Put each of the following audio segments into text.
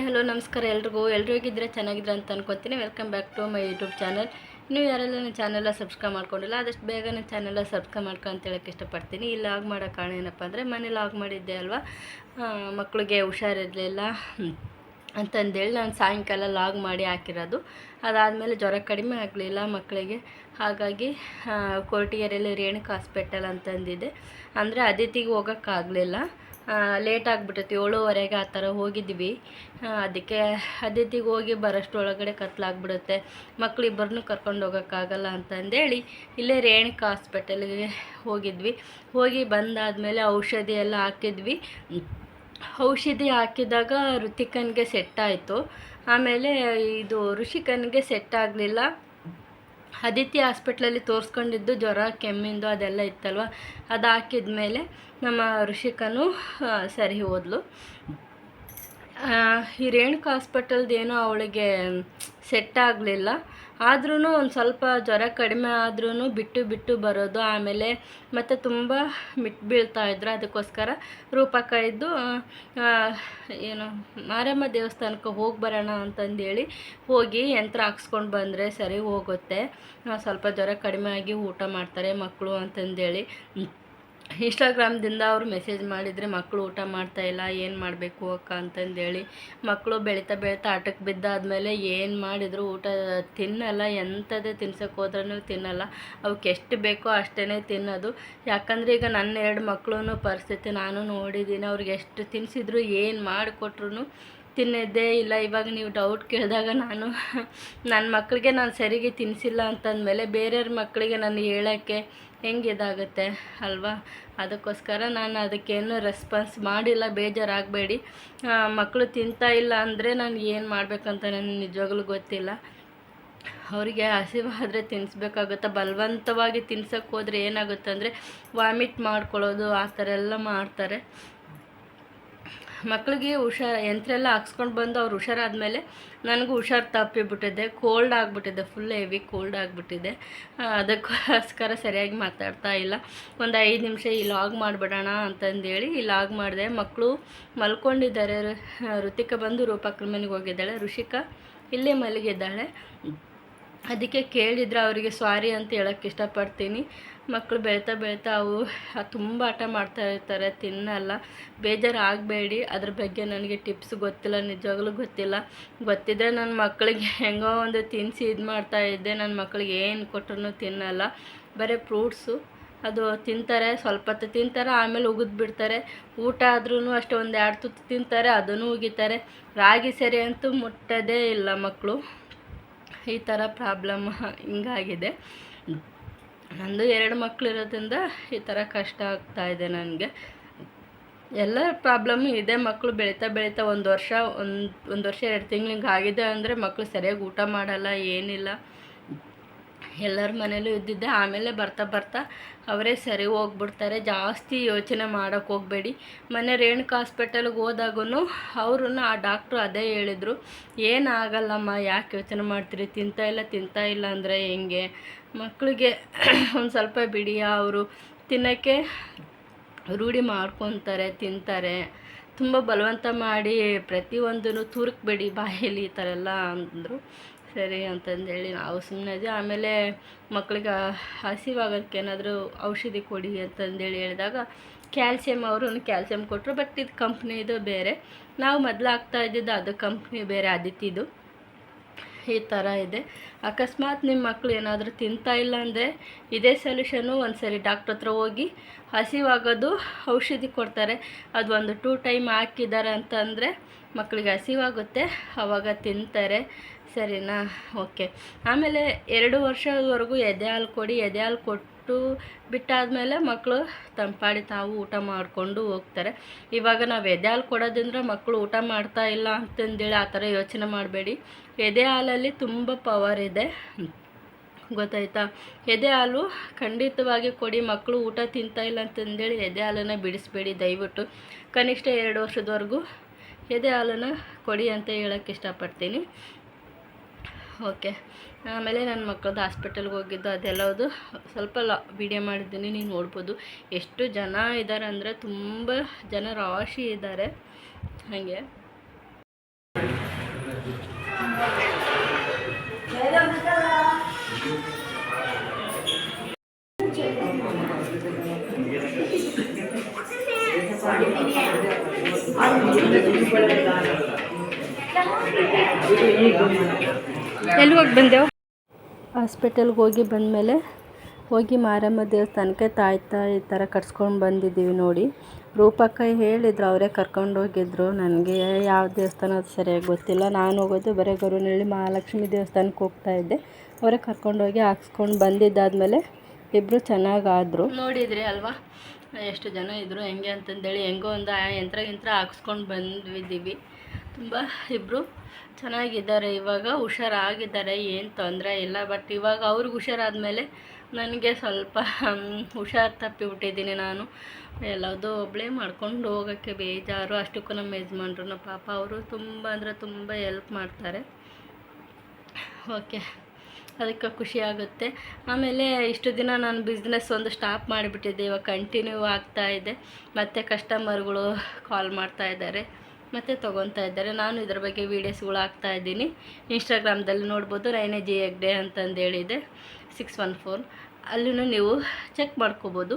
Hello ನಮಸ್ಕಾರ ಎಲ್ಲರೂ ಹೇಗಿದ್ರೆ ಚೆನ್ನಾಗಿದ್ರೆ ಅಂತ ಅನ್ಕೊತೀನಿ. Welcome back to my YouTube channel. ನೀವು ಯಾರೆಲ್ಲ ನನ್ನ ಚಾನೆಲ್ಲ ಸಬ್ಸ್ಕ್ರೈಬ್ ಮಾಡ್ಕೊಂಡಿಲ್ಲ ಆದಷ್ಟು ಬೇಗ ನನ್ನ ಚಾನೆಲ್ಲ ಸಬ್ಸ್ಕ್ರೈಬ್ ಮಾಡ್ಕೊ ಅಂತ ಹೇಳೋಕ್ಕೆ ಇಷ್ಟಪಡ್ತೀನಿ. ಈ ಲಾಗ್ ಮಾಡೋ ಕಾರಣ ಏನಪ್ಪ ಅಂದರೆ ಮನೆ ಲಾಗ್ ಮಾಡಿದ್ದೆ ಅಲ್ವಾ, ಮಕ್ಕಳಿಗೆ ಹುಷಾರಿರಲಿಲ್ಲ ಅಂತಂದೇಳಿ ನಾನು ಸಾಯಂಕಾಲ ಲಾಗ್ ಮಾಡಿ ಹಾಕಿರೋದು. ಅದಾದಮೇಲೆ ಜ್ವರ ಕಡಿಮೆ ಆಗಲಿಲ್ಲ ಮಕ್ಕಳಿಗೆ, ಹಾಗಾಗಿ ಕೊರಟಗೆರೆಯಲ್ಲಿ ರೇಣುಕಾ ಹಾಸ್ಪಿಟಲ್ ಅಂತಂದಿದೆ. ಅಂದರೆ ಅದಿತಿಗೆ ಹೋಗೋಕ್ಕಾಗಲಿಲ್ಲ, ಲೇಟ್ ಆಗಿಬಿಟ್ಟೈತಿ, 7:15 ಆ ಥರ ಹೋಗಿದ್ವಿ. ಅದಕ್ಕೆ ಅದಿತಿಗೆ ಹೋಗಿ ಬರೋಷ್ಟೊಳಗಡೆ ಕತ್ಲಾಗ್ಬಿಡುತ್ತೆ, ಮಕ್ಕಳಿಬ್ಬರನ್ನೂ ಕರ್ಕೊಂಡು ಹೋಗೋಕ್ಕಾಗಲ್ಲ ಅಂತಂದೇಳಿ ಇಲ್ಲೇ ರೇಣುಕಾ ಹಾಸ್ಪಿಟಲ್ಗೆ ಹೋಗಿದ್ವಿ. ಹೋಗಿ ಬಂದಾದಮೇಲೆ ಔಷಧಿ ಎಲ್ಲ ಹಾಕಿದ್ವಿ. ಔಷಧಿ ಹಾಕಿದಾಗ ಋತಿಕನಿಗೆ ಸೆಟ್ ಆಯಿತು, ಆಮೇಲೆ ಇದು ಋಷಿಕನಿಗೆ ಸೆಟ್ ಆಗಲಿಲ್ಲ. ಅದಿತಿ ಹಾಸ್ಪಿಟ್ಲಲ್ಲಿ ತೋರಿಸ್ಕೊಂಡಿದ್ದು ಜ್ವರ ಕೆಮ್ಮಿಂದು ಅದೆಲ್ಲ ಇತ್ತಲ್ವ, ಅದು ಹಾಕಿದ್ಮೇಲೆ ನಮ್ಮ ಋಷಿಕನು ಸರಿ ಹೋದ್ಲು. ಈ ರೇಣುಕಾ ಹಾಸ್ಪಿಟಲ್ದೇನೋ ಅವಳಿಗೆ ಸೆಟ್ ಆಗಲಿಲ್ಲ, ಆದ್ರೂ ಒಂದು ಸ್ವಲ್ಪ ಜ್ವರ ಕಡಿಮೆ ಆದ್ರೂ ಬಿಟ್ಟು ಬಿಟ್ಟು ಬರೋದು, ಆಮೇಲೆ ಮತ್ತು ತುಂಬ ಮಿಟ್ಟು ಬೀಳ್ತಾಯಿದ್ರು. ಅದಕ್ಕೋಸ್ಕರ ರೂಪಕ್ಕ ಇದ್ದು ಏನು ಮಾರಮ್ಮ ದೇವಸ್ಥಾನಕ್ಕೆ ಹೋಗಿ ಬರೋಣ ಅಂತಂದೇಳಿ ಹೋಗಿ ಯಂತ್ರ ಹಾಕ್ಸ್ಕೊಂಡು ಬಂದರೆ ಸರಿ ಹೋಗುತ್ತೆ, ಸ್ವಲ್ಪ ಜ್ವರ ಕಡಿಮೆ ಆಗಿ ಊಟ ಮಾಡ್ತಾರೆ ಮಕ್ಕಳು ಅಂತಂದೇಳಿ. ಇನ್ಸ್ಟಾಗ್ರಾಮ್ದಿಂದ ಅವರು ಮೆಸೇಜ್ ಮಾಡಿದರೆ ಮಕ್ಕಳು ಊಟ ಮಾಡ್ತಾಯಿಲ್ಲ, ಏನು ಮಾಡಬೇಕು ಅಕ್ಕ ಅಂತಂದೇಳಿ. ಮಕ್ಕಳು ಬೆಳೀತಾ ಬೆಳೀತಾ ಆಟಕ್ಕೆ ಬಿದ್ದಾದಮೇಲೆ ಏನು ಮಾಡಿದ್ರು ಊಟ ತಿನ್ನಲ್ಲ, ಎಂಥದೇ ತಿನ್ಸೋಕೆ ಹೋದ್ರೂ ತಿನ್ನಲ್ಲ. ಅವಕ್ಕೆ ಎಷ್ಟು ಬೇಕೋ ಅಷ್ಟೇ ತಿನ್ನೋದು. ಯಾಕಂದರೆ ಈಗ ನನ್ನ 2 ಮಕ್ಕಳು ಪರಿಸ್ಥಿತಿ ನಾನು ನೋಡಿದ್ದೀನಿ, ಅವ್ರಿಗೆ ಎಷ್ಟು ತಿನ್ನಿಸಿದ್ರು ಏನು ಮಾಡಿಕೊಟ್ರು ತಿನ್ನೋದೇ ಇಲ್ಲ. ಇವಾಗ ನೀವು ಡೌಟ್ ಕೇಳಿದಾಗ ನಾನು ನನ್ನ ಮಕ್ಕಳಿಗೆ ನಾನು ಸರಿಗೆ ತಿನ್ನಿಸಿಲ್ಲ ಅಂತಂದಮೇಲೆ ಬೇರೆಯವ್ರ ಮಕ್ಕಳಿಗೆ ನಾನು ಹೇಳೋಕ್ಕೆ ಹೆಂಗಿದಾಗುತ್ತೆ ಅಲ್ವಾ. ಅದಕ್ಕೋಸ್ಕರ ನಾನು ಅದಕ್ಕೇನು ರೆಸ್ಪಾನ್ಸ್ ಮಾಡಿಲ್ಲ, ಬೇಜಾರಾಗಬೇಡಿ. ಮಕ್ಕಳು ತಿಂತಾ ಇಲ್ಲ ಅಂದರೆ ನಾನು ಏನು ಮಾಡಬೇಕಂತ ನನಗೆ ನಿಜವಾಗ್ಲೂ ಗೊತ್ತಿಲ್ಲ. ಅವರಿಗೆ ಹಸಿವಾದರೆ ತಿನ್ನಿಸ್ಬೇಕಾಗುತ್ತೆ, ಬಲವಂತವಾಗಿ ತಿನ್ಸೋಕ್ಕೆ ಹೋದರೆ ಏನಾಗುತ್ತೆ ಅಂದರೆ ವಾಮಿಟ್ ಮಾಡ್ಕೊಳ್ಳೋದು ಆ ಥರ ಎಲ್ಲ ಮಾಡ್ತಾರೆ. ಮಕ್ಕಳಿಗೆ ಯಂತ್ರ ಎಲ್ಲ ಹಾಕ್ಸ್ಕೊಂಡು ಬಂದು ಅವ್ರು ಹುಷಾರಾದಮೇಲೆ ನನಗೂ ಹುಷಾರು ತಪ್ಪಿಬಿಟ್ಟಿದೆ, ಕೋಲ್ಡ್ ಆಗಿಬಿಟ್ಟಿದೆ, ಫುಲ್ ಹೆವಿ ಕೋಲ್ಡ್ ಆಗಿಬಿಟ್ಟಿದೆ. ಅದಕ್ಕೋಸ್ಕರ ಸರಿಯಾಗಿ ಮಾತಾಡ್ತಾ ಇಲ್ಲ. ಒಂದು 5 ನಿಮಿಷ ಈ ಲಾಗ್ ಮಾಡಿಬಿಡೋಣ ಅಂತಂದೇಳಿ ಈ ಲಾಗ್ ಮಾಡಿದೆ. ಮಕ್ಕಳು ಮಲ್ಕೊಂಡಿದ್ದಾರೆ. ಋತಿಕ ಬಂದು ರೂಪಕ್ಕನ ಮನೆಗೆ ಹೋಗಿದ್ದಾಳೆ, ಋಷಿಕಾ ಇಲ್ಲೇ ಮಲಗಿದ್ದಾಳೆ. ಅದಕ್ಕೆ ಕೇಳಿದ್ರೆ ಅವರಿಗೆ ಸಾರಿ ಅಂತ ಹೇಳೋಕ್ಕೆ ಇಷ್ಟಪಡ್ತೀನಿ. ಮಕ್ಕಳು ಬೆಳೀತಾ ಬೆಳೀತಾ ಅವು ತುಂಬ ಆಟ ಮಾಡ್ತಾ ಇರ್ತಾರೆ, ತಿನ್ನಲ್ಲ. ಬೇಜಾರು ಆಗಬೇಡಿ, ಅದ್ರ ಬಗ್ಗೆ ನನಗೆ ಟಿಪ್ಸ್ ಗೊತ್ತಿಲ್ಲ, ನಿಜವಾಗ್ಲೂ ಗೊತ್ತಿದ್ದರೆ ನನ್ನ ಮಕ್ಕಳಿಗೆ ಹೆಂಗೋ ಒಂದು ತಿನ್ನಿಸಿ ಇದು ಮಾಡ್ತಾಯಿದ್ದೆ. ನನ್ನ ಮಕ್ಕಳಿಗೆ ಏನು ಕೊಟ್ಟರು ತಿನ್ನಲ್ಲ, ಬರೀ ಫ್ರೂಟ್ಸು ಅದು ತಿಂತಾರೆ, ಸ್ವಲ್ಪ ಹೊತ್ತು ತಿಂತಾರೆ, ಆಮೇಲೆ ಉಗಿದ್ಬಿಡ್ತಾರೆ. ಊಟ ಆದ್ರೂ ಅಷ್ಟೇ, ಒಂದು 2 ತುತ್ತು ತಿಂತಾರೆ, ಅದನ್ನು ಉಗಿತಾರೆ. ರಾಗಿ ಸರಿ ಅಂತೂ ಮುಟ್ಟೋದೇ ಇಲ್ಲ ಮಕ್ಕಳು. ಈ ಥರ ಪ್ರಾಬ್ಲಮ್ ಹಿಂಗಾಗಿದೆ. ನಂದು 2 ಮಕ್ಕಳು ಇರೋದ್ರಿಂದ ಈ ಥರ ಕಷ್ಟ ಆಗ್ತಾಯಿದೆ ನನಗೆ. ಎಲ್ಲ ಪ್ರಾಬ್ಲಮ್ಮು ಇದೆ. ಮಕ್ಕಳು ಬೆಳೀತಾ ಬೆಳೀತಾ ಒಂದು ವರ್ಷ 2 ತಿಂಗಳು ಹಿಂಗೆ ಆಗಿದೆ ಅಂದರೆ ಮಕ್ಕಳು ಸರಿಯಾಗಿ ಊಟ ಮಾಡಲ್ಲ, ಏನಿಲ್ಲ. ಎಲ್ಲರ ಮನೇಲೂ ಇದ್ದಿದ್ದೆ, ಆಮೇಲೆ ಬರ್ತಾ ಬರ್ತಾ ಅವರೇ ಸರಿ ಹೋಗ್ಬಿಡ್ತಾರೆ. ಜಾಸ್ತಿ ಯೋಚನೆ ಮಾಡೋಕ್ಕೆ ಹೋಗಬೇಡಿ. ಮೊನ್ನೆ ರೇಣುಕಾ ಹಾಸ್ಪಿಟಲ್ಗೆ ಹೋದಾಗೂ ಅವ್ರೂ ಆ ಡಾಕ್ಟ್ರು ಅದೇ ಹೇಳಿದರು, ಏನಾಗಲ್ಲಮ್ಮ, ಯಾಕೆ ಯೋಚನೆ ಮಾಡ್ತೀರಿ, ತಿಂತಾ ಇಲ್ಲ ಅಂದರೆ ಹೆಂಗೆ, ಮಕ್ಕಳಿಗೆ ಒಂದು ಸ್ವಲ್ಪ ಬಿಡಿ, ಅವರು ತಿನ್ನೋಕ್ಕೆ ರೂಢಿ ಮಾಡ್ಕೊತಾರೆ, ತಿಂತಾರೆ. ತುಂಬ ಬಲವಂತ ಮಾಡಿ ಪ್ರತಿಯೊಂದೂ ತೂರಕ್ಬೇಡಿ ಬಾಯಲ್ಲಿ, ಈ ಥರ ಎಲ್ಲ ಅಂದರು. ಸರಿ ಅಂತಂದೇಳಿ ನಾವು ಸುಮ್ಮನೆ ಇದ್ವಿ. ಆಮೇಲೆ ಮಕ್ಕಳಿಗೆ ಹಸಿವಾಗೋದಕ್ಕೆ ಏನಾದರೂ ಔಷಧಿ ಕೊಡಿ ಅಂತಂದೇಳಿ ಹೇಳಿದಾಗ ಕ್ಯಾಲ್ಸಿಯಂ ಕೊಟ್ಟರು. ಬಟ್ ಇದು ಕಂಪ್ನಿದು ಬೇರೆ, ನಾವು ಮೊದಲು ಆಗ್ತಾ ಇದ್ದಿದ್ದು ಅದು ಕಂಪ್ನಿ ಬೇರೆ, ಅದಿತಿದು. ಈ ಥರ ಇದೆ. ಅಕಸ್ಮಾತ್ ನಿಮ್ಮ ಮಕ್ಕಳು ಏನಾದರೂ ತಿಂತಾ ಇಲ್ಲ ಅಂದರೆ ಇದೇ ಸೊಲ್ಯೂಷನು. ಒಂದು ಸರಿ ಡಾಕ್ಟ್ರ್ ಹತ್ರ ಹೋಗಿ ಹಸಿವಾಗೋದು ಔಷಧಿ ಕೊಡ್ತಾರೆ, ಅದು ಒಂದು 2 ಟೈಮ್ ಹಾಕಿದ್ದಾರೆ ಅಂತಂದರೆ ಮಕ್ಕಳಿಗೆ ಹಸಿವಾಗುತ್ತೆ, ಆವಾಗ ತಿಂತಾರೆ. ಸರಿನಾ? ಓಕೆ. ಆಮೇಲೆ 2 ವರ್ಷದವರೆಗೂ ಎದೆ ಹಾಲು ಕೊಡಿ. ಎದೆ ಹಾಲು ಕೊಟ್ಟು ಬಿಟ್ಟಾದಮೇಲೆ ಮಕ್ಕಳು ತಂಪಾಡಿ ತಾವು ಊಟ ಮಾಡಿಕೊಂಡು ಹೋಗ್ತಾರೆ. ಇವಾಗ ನಾವು ಎದೆ ಹಾಲು ಕೊಡೋದ್ರಿಂದ ಮಕ್ಕಳು ಊಟ ಮಾಡ್ತಾ ಇಲ್ಲ ಅಂತಂದೇಳಿ ಆ ಥರ ಯೋಚನೆ ಮಾಡಬೇಡಿ. ಎದೆ ಹಾಲಲ್ಲಿ ತುಂಬ ಪವರ್ ಇದೆ, ಗೊತ್ತಾಯ್ತಾ. ಎದೆ ಹಾಲು ಖಂಡಿತವಾಗಿ ಕೊಡಿ. ಮಕ್ಕಳು ಊಟ ತಿಂತಾ ಇಲ್ಲ ಅಂತಂದೇಳಿ ಎದೆ ಹಾಲನ್ನು ಬಿಡಿಸ್ಬೇಡಿ ದಯವಿಟ್ಟು. ಕನಿಷ್ಠ 2 ವರ್ಷದವರೆಗೂ ಎದೆ ಹಾಲನ್ನು ಕೊಡಿ ಅಂತ ಹೇಳೋಕ್ಕೆ ಇಷ್ಟಪಡ್ತೀನಿ. ಓಕೆ. ಆಮೇಲೆ ನನ್ನ ಮಕ್ಕಳದ್ದು ಹಾಸ್ಪಿಟಲ್ಗೆ ಹೋಗಿದ್ದು ಅದೆಲ್ಲದು ಸ್ವಲ್ಪ ವಿಡಿಯೋ ಮಾಡಿದ್ದೀನಿ, ನೀವು ನೋಡ್ಬೋದು. ಎಷ್ಟು ಜನ ಇದ್ದಾರೆ ಅಂದರೆ ತುಂಬ ಜನ ರಾಶಿ ಇದ್ದಾರೆ. ಹಾಗೆ ಎಲ್ಲಿ ಹೋಗಿ ಬಂದೆವು? ಹಾಸ್ಪಿಟಲ್ಗೆ ಹೋಗಿ ಬಂದಮೇಲೆ ಹೋಗಿ ಮಾರಮ್ಮ ದೇವಸ್ಥಾನಕ್ಕೆ ತಾಯ್ತಾ ಈ ಥರ ಕಟ್ಸ್ಕೊಂಡು ಬಂದಿದ್ದೀವಿ ನೋಡಿ. ರೂಪಕ್ಕ ಹೇಳಿದ್ರು, ಅವರೇ ಕರ್ಕೊಂಡು ಹೋಗಿದ್ರು. ನನಗೆ ಯಾವ ದೇವಸ್ಥಾನ ಅದು ಸರಿಯಾಗಿ ಗೊತ್ತಿಲ್ಲ. ನಾನು ಹೋಗೋದು ಬರೀ ಗರುನಹಳ್ಳಿ ಮಹಾಲಕ್ಷ್ಮಿ ದೇವಸ್ಥಾನಕ್ಕೆ ಹೋಗ್ತಾಯಿದ್ದೆ. ಅವರೇ ಕರ್ಕೊಂಡೋಗಿ ಹಾಕ್ಸ್ಕೊಂಡು ಬಂದಿದ್ದಾದಮೇಲೆ ಇಬ್ಬರು ಚೆನ್ನಾಗಾದರು. ನೋಡಿದ್ರಿ ಅಲ್ವಾ ಎಷ್ಟು ಜನ ಇದ್ದರು ಹೆಂಗೆ ಅಂತಂದೇಳಿ. ಹೆಂಗೋ ಒಂದು ಯಂತ್ರ ಹಾಕ್ಸ್ಕೊಂಡು ಬಂದಿದ್ದೀವಿ. ತುಂಬ ಇಬ್ಬರು ಚೆನ್ನಾಗಿದ್ದಾರೆ, ಇವಾಗ ಹುಷಾರಾಗಿದ್ದಾರೆ, ಏನು ತೊಂದರೆ ಇಲ್ಲ. ಬಟ್ ಇವಾಗ ಅವ್ರಿಗೆ ಹುಷಾರಾದಮೇಲೆ ನನಗೆ ಸ್ವಲ್ಪ ಹುಷಾರು ತಪ್ಪಿಬಿಟ್ಟಿದ್ದೀನಿ. ನಾನು ಎಲ್ಲದೂ ಒಬ್ಬಳೇ ಮಾಡ್ಕೊಂಡು ಹೋಗೋಕ್ಕೆ ಬೇಜಾರು. ಅಷ್ಟಕ್ಕೂ ನಮ್ಮ ಯಜಮಾನ್ರು ಪಾಪ ಅವರು ತುಂಬ ಅಂದರೆ ತುಂಬ ಹೆಲ್ಪ್ ಮಾಡ್ತಾರೆ. ಓಕೆ, ಅದಕ್ಕೆ ಖುಷಿ ಆಗುತ್ತೆ. ಆಮೇಲೆ ಇಷ್ಟು ದಿನ ನಾನು ಬಿಸ್ನೆಸ್ ಒಂದು ಸ್ಟಾಪ್ ಮಾಡಿಬಿಟ್ಟಿದ್ದೆ, ಇವಾಗ ಕಂಟಿನ್ಯೂ ಆಗ್ತಾಯಿದೆ. ಮತ್ತು ಕಸ್ಟಮರ್ಗಳು ಕಾಲ್ ಮಾಡ್ತಾಯಿದ್ದಾರೆ, ಮತ್ತು ತೊಗೊತಾ ಇದ್ದಾರೆ. ನಾನು ಇದ್ರ ಬಗ್ಗೆ ವೀಡಿಯೋಸ್ಗಳು ಹಾಕ್ತಾಯಿದ್ದೀನಿ. ಇನ್ಸ್ಟಾಗ್ರಾಮ್ದಲ್ಲಿ ನೋಡ್ಬೋದು, ರೈನೆ ಜಿ ಹೆಗ್ಡೆ ಅಂತಂದು ಹೇಳಿದೆ 614, ಅಲ್ಲೂ ನೀವು ಚೆಕ್ ಮಾಡ್ಕೋಬೋದು.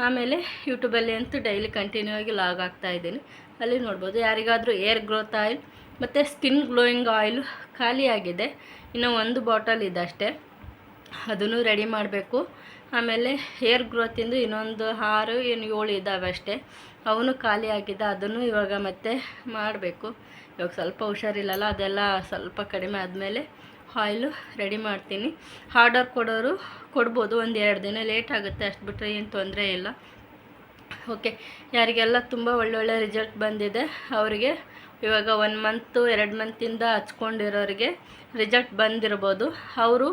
ಆಮೇಲೆ ಯೂಟ್ಯೂಬಲ್ಲಿ ಅಂತೂ ಡೈಲಿ ಕಂಟಿನ್ಯೂ ಆಗಿ ಲಾಗ್ ಆಗ್ತಾಯಿದ್ದೀನಿ, ಅಲ್ಲಿ ನೋಡ್ಬೋದು. ಯಾರಿಗಾದರೂ ಏರ್ ಗ್ರೋತ್ ಆಯಿಲ್ ಮತ್ತು ಸ್ಕಿನ್ ಗ್ಲೋಯಿಂಗ್ ಆಯಿಲ್ ಖಾಲಿಯಾಗಿದೆ, ಇನ್ನೂ ಒಂದು ಬಾಟಲ್ ಇದೆ ಅಷ್ಟೇ, ಅದನ್ನು ರೆಡಿ ಮಾಡಬೇಕು. ಆಮೇಲೆ ಹೇರ್ ಗ್ರೋತಿಂದು ಇನ್ನೊಂದು 6 ಏನು 7 ಇದ್ದಾವೆ ಅಷ್ಟೇ, ಅವನು ಖಾಲಿ ಆಗಿದೆ. ಅದನ್ನು ಇವಾಗ ಮತ್ತೆ ಮಾಡಬೇಕು. ಇವಾಗ ಸ್ವಲ್ಪ ಹುಷಾರಿಲ್ಲಲ್ಲ, ಅದೆಲ್ಲ ಸ್ವಲ್ಪ ಕಡಿಮೆ ಆದಮೇಲೆ ಆಯಿಲು ರೆಡಿ ಮಾಡ್ತೀನಿ. ಆರ್ಡರ್ ಕೊಡೋರು ಕೊಡ್ಬೋದು, 1-2 ದಿನ ಲೇಟ್ ಆಗುತ್ತೆ, ಅಷ್ಟು ಬಿಟ್ಟರೆ ಏನು ತೊಂದರೆ ಇಲ್ಲ. ಓಕೆ, ಯಾರಿಗೆಲ್ಲ ತುಂಬ ಒಳ್ಳೊಳ್ಳೆ ರಿಸಲ್ಟ್ ಬಂದಿದೆ ಅವರಿಗೆ ಇವಾಗ 1 ಮಂತು 2 ಮಂತಿಂದ ಹಚ್ಕೊಂಡಿರೋರಿಗೆ ರಿಸಲ್ಟ್ ಬಂದಿರ್ಬೋದು. ಅವರು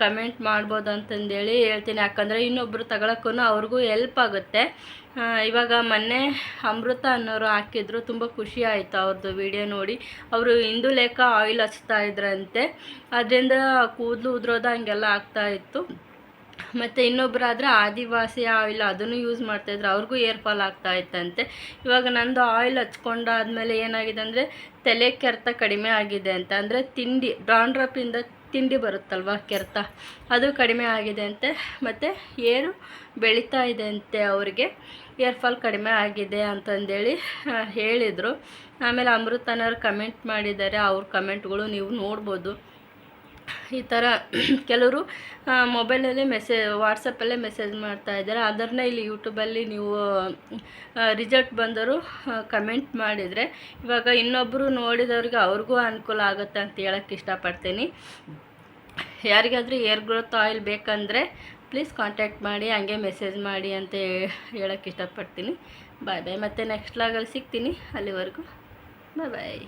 ಕಮೆಂಟ್ ಮಾಡ್ಬೋದು ಅಂತಂದೇಳಿ ಹೇಳ್ತೀನಿ. ಯಾಕಂದರೆ ಇನ್ನೊಬ್ಬರು ತಗೊಳಕ್ಕೂ ಅವ್ರಿಗೂ ಹೆಲ್ಪ್ ಆಗುತ್ತೆ. ಇವಾಗ ಮೊನ್ನೆ ಅಮೃತ ಅನ್ನೋರು ಹಾಕಿದ್ರು, ತುಂಬ ಖುಷಿ ಆಯಿತು ಅವ್ರದ್ದು ವಿಡಿಯೋ ನೋಡಿ. ಅವರು ಇಂದುಲೇಖ ಆಯಿಲ್ ಹಚ್ತಾ ಇದ್ರಂತೆ, ಅದರಿಂದ ಕೂದಲು ಉದುರೋದು ಹಂಗೆಲ್ಲ ಆಗ್ತಾಯಿತ್ತು. ಮತ್ತು ಇನ್ನೊಬ್ಬರಾದರೆ ಆದಿವಾಸಿ ಆಯಿಲ್ ಅದನ್ನು ಯೂಸ್ ಮಾಡ್ತಾಯಿದ್ರು, ಅವ್ರಿಗೂ ಏರ್ ಫಾಲ್ ಆಗ್ತಾಯಿತ್ತಂತೆ. ಇವಾಗ ನಂದು ಆಯಿಲ್ ಹಚ್ಕೊಂಡಾದ್ಮೇಲೆ ಏನಾಗಿದೆ ಅಂದರೆ ತಲೆ ಕೆರೆತ ಕಡಿಮೆ ಆಗಿದೆ ಅಂತ. ಅಂದರೆ ತಿಂಡಿ ಡ್ರಾಂಡ್ರಪ್ಪಿಂದ ತಿಂಡಿ ಬರುತ್ತಲ್ವ ಕೆರೆತ, ಅದು ಕಡಿಮೆ ಆಗಿದೆ ಅಂತೆ. ಮತ್ತು ಏರು ಬೆಳೀತಾ ಇದೆ ಅಂತೆ, ಅವರಿಗೆ ಏರ್ ಫಾಲ್ ಕಡಿಮೆ ಆಗಿದೆ ಅಂತಂದೇಳಿ ಹೇಳಿದರು. ಆಮೇಲೆ ಅಮೃತನವ್ರು ಕಮೆಂಟ್ ಮಾಡಿದ್ದಾರೆ, ಅವ್ರ ಕಮೆಂಟ್ಗಳು ನೀವು ನೋಡ್ಬೋದು. ಈ ಥರ ಕೆಲವರು ಮೊಬೈಲಲ್ಲೇ ವಾಟ್ಸಪ್ಪಲ್ಲೇ ಮೆಸೇಜ್ ಮಾಡ್ತಾಯಿದ್ದಾರೆ, ಅದನ್ನು ಇಲ್ಲಿ ಯೂಟ್ಯೂಬಲ್ಲಿ ನೀವು ರಿಸಲ್ಟ್ ಬಂದರು ಕಮೆಂಟ್ ಮಾಡಿದರೆ ಇವಾಗ ಇನ್ನೊಬ್ಬರು ನೋಡಿದವ್ರಿಗೆ ಅವ್ರಿಗೂ ಅನುಕೂಲ ಆಗುತ್ತೆ ಅಂತ ಹೇಳೋಕ್ಕೆ ಇಷ್ಟಪಡ್ತೀನಿ. ಯಾರಿಗಾದರೂ ಏರ್ ಗ್ರೋತ್ ಆಯಿಲ್ ಬೇಕಂದರೆ ಪ್ಲೀಸ್ ಕಾಂಟ್ಯಾಕ್ಟ್ ಮಾಡಿ, ಹಂಗೆ ಮೆಸೇಜ್ ಮಾಡಿ ಅಂತ ಹೇಳೋಕ್ಕೆ ಇಷ್ಟಪಡ್ತೀನಿ. ಬಾಯ್ ಬಾಯ್, ಮತ್ತು ನೆಕ್ಸ್ಟ್ ಲಾಗಲ್ಲಿ ಸಿಗ್ತೀನಿ. ಅಲ್ಲಿವರೆಗೂ ಬಾಯ್ ಬಾಯ್.